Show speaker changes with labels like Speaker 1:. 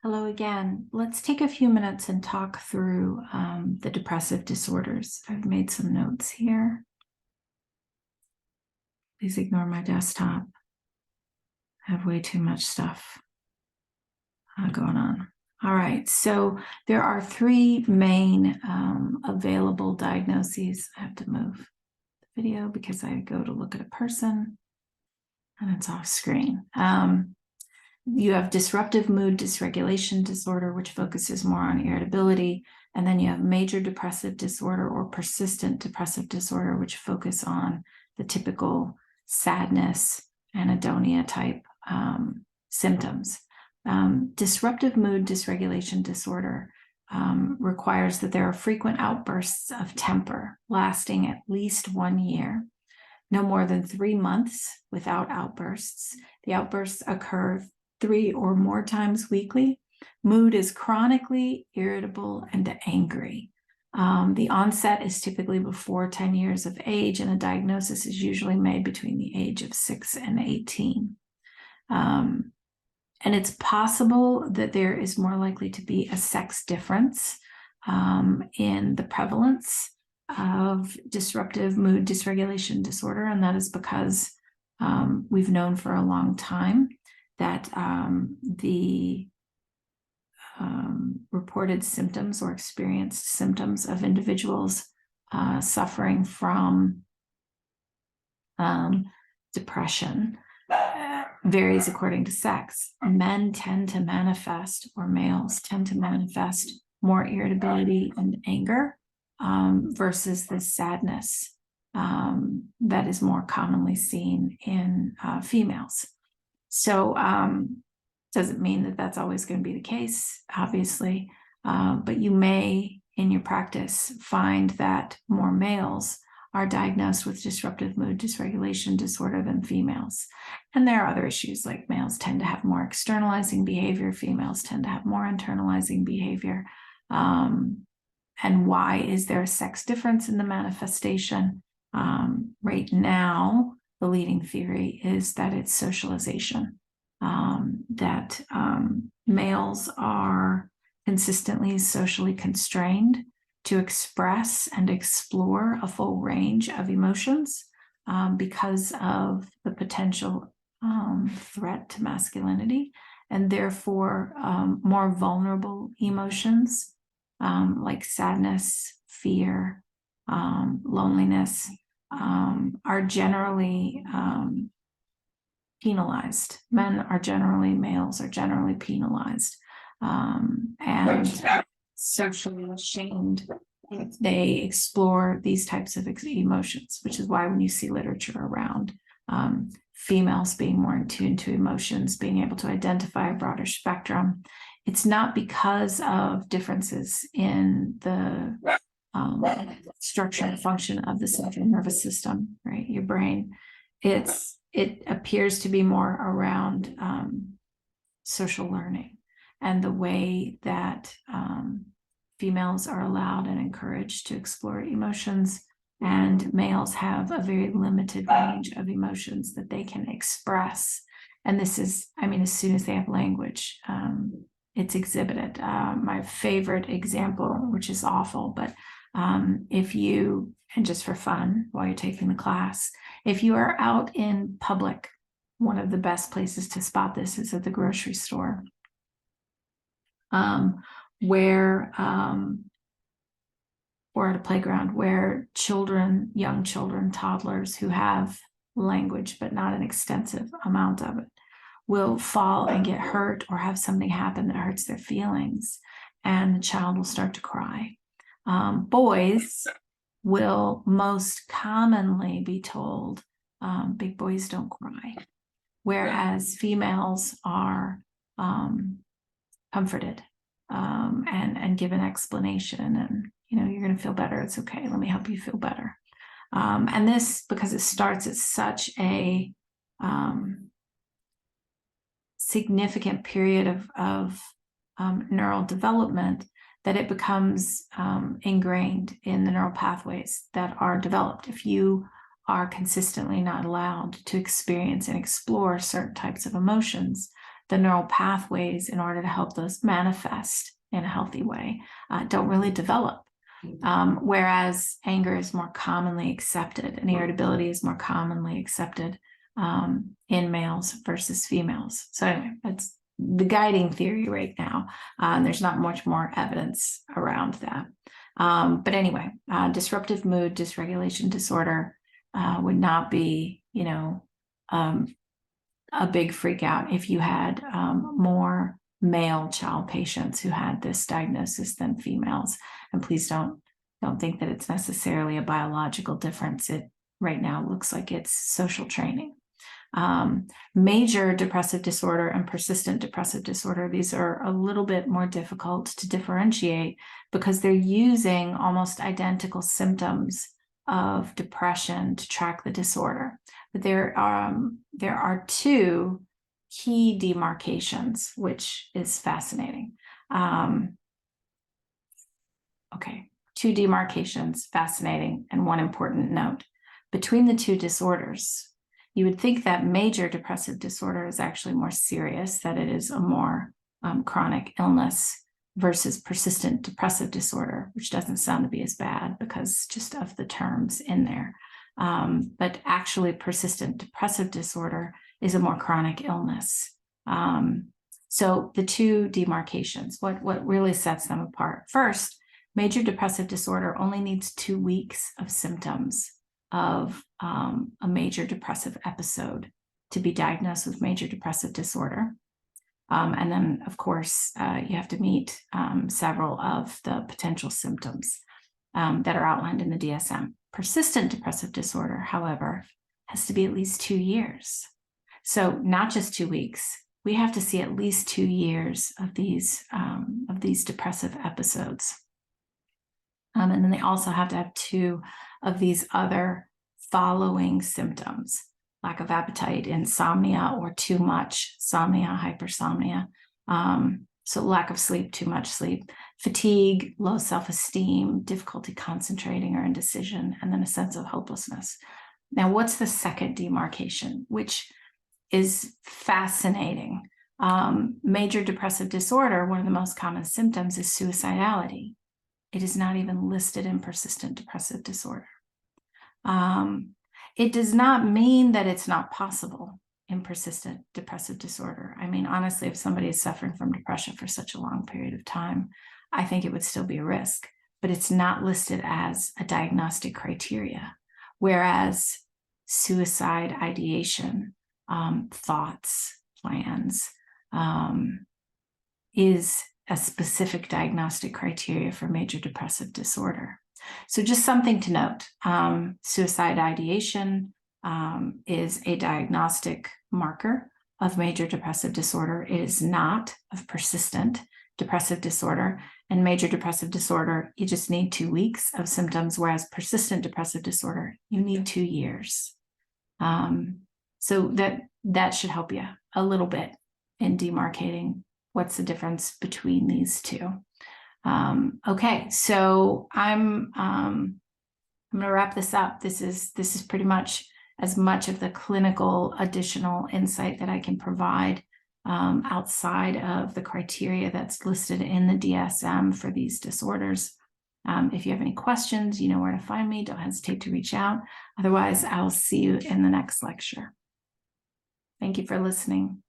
Speaker 1: Hello again. Let's take a few minutes and talk through the depressive disorders. I've made some notes here. Please ignore my desktop. I have way too much stuff going on. All right, so there are three main available diagnoses. I have to move the video because I go to look at a person and it's off screen. You have disruptive mood dysregulation disorder, which focuses more on irritability. And then you have major depressive disorder or persistent depressive disorder, which focus on the typical sadness, anhedonia type symptoms. Disruptive mood dysregulation disorder requires that there are frequent outbursts of temper lasting at least 1 year, no more than 3 months without outbursts. The outbursts occur 3 or more times weekly. Mood is chronically irritable and angry. The onset is typically before 10 years of age, and a diagnosis is usually made between the age of 6 and 18. And it's possible that there is more likely to be a sex difference in the prevalence of disruptive mood dysregulation disorder, and that is because we've known for a long time that the reported symptoms or experienced symptoms of individuals suffering from depression varies according to sex. Men tend to manifest, or males tend to manifest, more irritability and anger versus the sadness that is more commonly seen in females. So doesn't mean that that's always going to be the case, obviously, but you may, in your practice, find that more males are diagnosed with disruptive mood dysregulation disorder than females. And there are other issues, like males tend to have more externalizing behavior, females tend to have more internalizing behavior. And why is there a sex difference in the manifestation? Right now, the leading theory is that it's socialization, that males are consistently socially constrained to express and explore a full range of emotions because of the potential threat to masculinity, and therefore more vulnerable emotions like sadness, fear, loneliness are generally penalized. Males are generally penalized and socially ashamed if they explore these types of emotions, which is why when you see literature around females being more in tune to emotions, being able to identify a broader spectrum, it's not because of differences in the structure and function of the central nervous system, right? Your brain. It appears to be more around social learning and the way that females are allowed and encouraged to explore emotions, and males have a very limited range of emotions that they can express. And this is, as soon as they have language, it's exhibited. My favorite example, which is awful, but if you, and just for fun while you're taking the class, if you are out in public, one of the best places to spot this is at the grocery store, or at a playground where young children, toddlers who have language but not an extensive amount of it, will fall and get hurt or have something happen that hurts their feelings, and the child will start to cry. Boys will most commonly be told, big boys don't cry, whereas females are comforted and given explanation, and you're going to feel better, it's okay, let me help you feel better. And this, because it starts at such a significant period of neural development, that it becomes ingrained in the neural pathways that are developed. If you are consistently not allowed to experience and explore certain types of emotions, the neural pathways in order to help those manifest in a healthy way don't really develop. Whereas anger is more commonly accepted and irritability is more commonly accepted in males versus females. So anyway, that's the guiding theory right now. There's not much more evidence around that. But anyway, disruptive mood dysregulation disorder would not be, a big freak out if you had more male child patients who had this diagnosis than females. And please don't think that it's necessarily a biological difference. It right now looks like it's social training. Major depressive disorder and persistent depressive disorder, these are a little bit more difficult to differentiate because they're using almost identical symptoms of depression to track the disorder. But there are two key demarcations, which is fascinating. Two demarcations, fascinating, and one important note. Between the two disorders, you would think that major depressive disorder is actually more serious, that it is a more chronic illness versus persistent depressive disorder, which doesn't sound to be as bad because just of the terms in there. But actually persistent depressive disorder is a more chronic illness. So the two demarcations, what really sets them apart? First, major depressive disorder only needs 2 weeks of symptoms of a major depressive episode to be diagnosed with major depressive disorder. And then, of course, you have to meet several of the potential symptoms that are outlined in the DSM. Persistent depressive disorder, however, has to be at least 2 years. So not just 2 weeks, we have to see at least 2 years of these depressive episodes. And then they also have to have 2 of these other following symptoms: lack of appetite, insomnia, or too much somnia, hypersomnia. So lack of sleep, too much sleep, fatigue, low self-esteem, difficulty concentrating or indecision, and then a sense of hopelessness. Now, what's the second demarcation, which is fascinating? Major depressive disorder, one of the most common symptoms is suicidality. It is not even listed in persistent depressive disorder. It does not mean that it's not possible in persistent depressive disorder. I mean, honestly, if somebody is suffering from depression for such a long period of time, I think it would still be a risk, but it's not listed as a diagnostic criteria. Whereas suicide ideation, thoughts, plans, is a specific diagnostic criteria for major depressive disorder. So just something to note, suicide ideation is a diagnostic marker of major depressive disorder. It is not of persistent depressive disorder. And major depressive disorder, you just need 2 weeks of symptoms, whereas persistent depressive disorder, you need 2 years. So that should help you a little bit in demarcating what's the difference between these two. Okay, so I'm going to wrap this up. This is pretty much as much of the clinical additional insight that I can provide outside of the criteria that's listed in the DSM for these disorders. If you have any questions, you know where to find me. Don't hesitate to reach out. Otherwise, I'll see you in the next lecture. Thank you for listening.